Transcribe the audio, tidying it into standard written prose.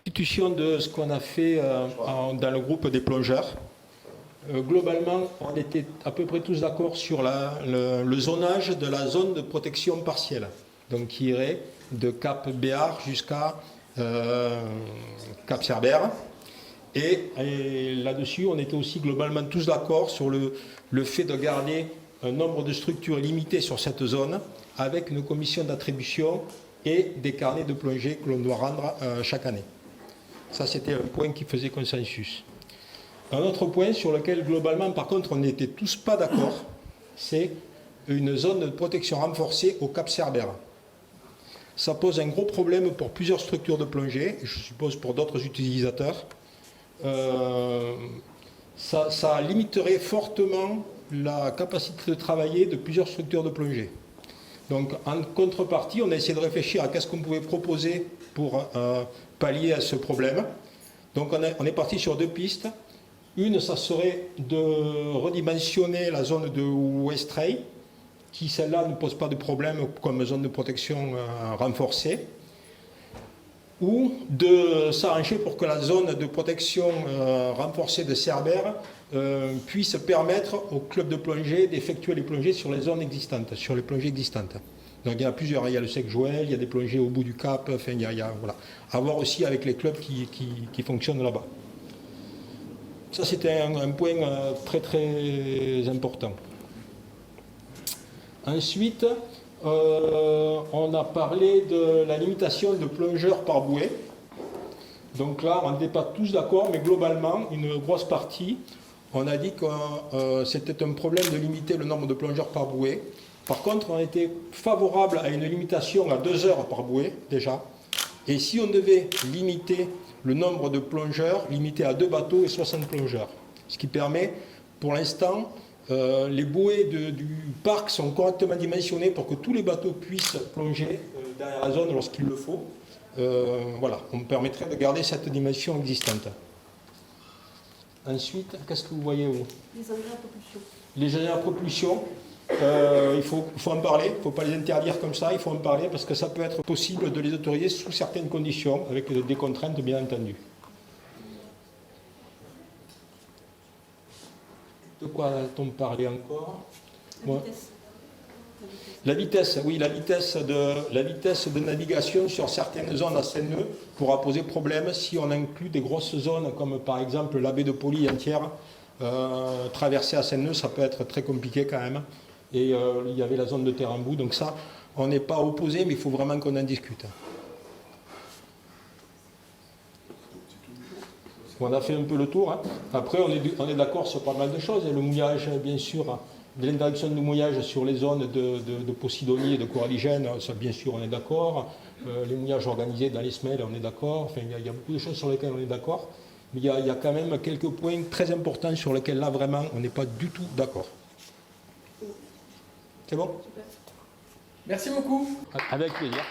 Constitution de ce qu'on a fait dans le groupe des plongeurs. Globalement, on était à peu près tous d'accord sur le zonage de la zone de protection partielle, donc qui irait de Cap Béar jusqu'à Cap Cerbère. Et là-dessus, on était aussi globalement tous d'accord sur le fait de garder un nombre de structures limité sur cette zone, avec une commission d'attribution et des carnets de plongée que l'on doit rendre chaque année. Ça, c'était un point qui faisait consensus. Un autre point sur lequel, globalement, par contre, on n'était tous pas d'accord, c'est une zone de protection renforcée au Cap Cerbère. Ça pose un gros problème pour plusieurs structures de plongée, et je suppose pour d'autres utilisateurs. Ça limiterait fortement la capacité de travailler de plusieurs structures de plongée. Donc, en contrepartie, on a essayé de réfléchir à qu'est-ce qu'on pouvait proposer pour pallier à ce problème. Donc, on est parti sur deux pistes. Une, ça serait de redimensionner la zone de Ouestreuil, qui celle-là ne pose pas de problème comme zone de protection renforcée, ou de s'arranger pour que la zone de protection renforcée de Cerbère puisse permettre au club de plongée d'effectuer les plongées sur les zones existantes, sur les plongées existantes. Donc il y en a plusieurs, il y a le Sec Joël, il y a des plongées au bout du Cap, enfin voilà. À voir aussi avec les clubs qui fonctionnent là-bas. Ça, c'était un point très très important. Ensuite, on a parlé de la limitation de plongeurs par bouée. Donc là, on n'était pas tous d'accord, mais globalement, une grosse partie, on a dit que c'était un problème de limiter le nombre de plongeurs par bouée. Par contre, on était favorable à une limitation à 2 heures par bouée, déjà. Et si on devait limiter le nombre de plongeurs, limité à 2 bateaux et 60 plongeurs. Ce qui permet, pour l'instant, les bouées du parc sont correctement dimensionnées pour que tous les bateaux puissent plonger derrière la zone lorsqu'il le faut. Voilà, on permettrait de garder cette dimension existante. Ensuite, qu'est-ce que vous voyez vous? Les engrais à propulsion. Les engrais à propulsion, il faut en parler, il ne faut pas les interdire comme ça, il faut en parler parce que ça peut être possible de les autoriser sous certaines conditions, avec des contraintes bien entendu. De quoi a-t-on parlé encore? La vitesse, oui, la vitesse de navigation sur certaines zones à Seine-Neu pourra poser problème si on inclut des grosses zones comme par exemple la baie de Poly entière. Traverser à Seine-Neu, ça peut être très compliqué quand même. Et il y avait la zone de terre en bout, donc ça, on n'est pas opposé, mais il faut vraiment qu'on en discute. On a fait un peu le tour. Hein. Après, on est d'accord sur pas mal de choses. Et le mouillage, bien sûr, l'interdiction du mouillage sur les zones de Posidonie et de coralligène, ça, bien sûr, on est d'accord. Les mouillages organisés dans les semelles, on est d'accord. Enfin, il y a beaucoup de choses sur lesquelles on est d'accord. Mais il y a quand même quelques points très importants sur lesquels, là, vraiment, on n'est pas du tout d'accord. C'est bon? Merci beaucoup. Avec plaisir.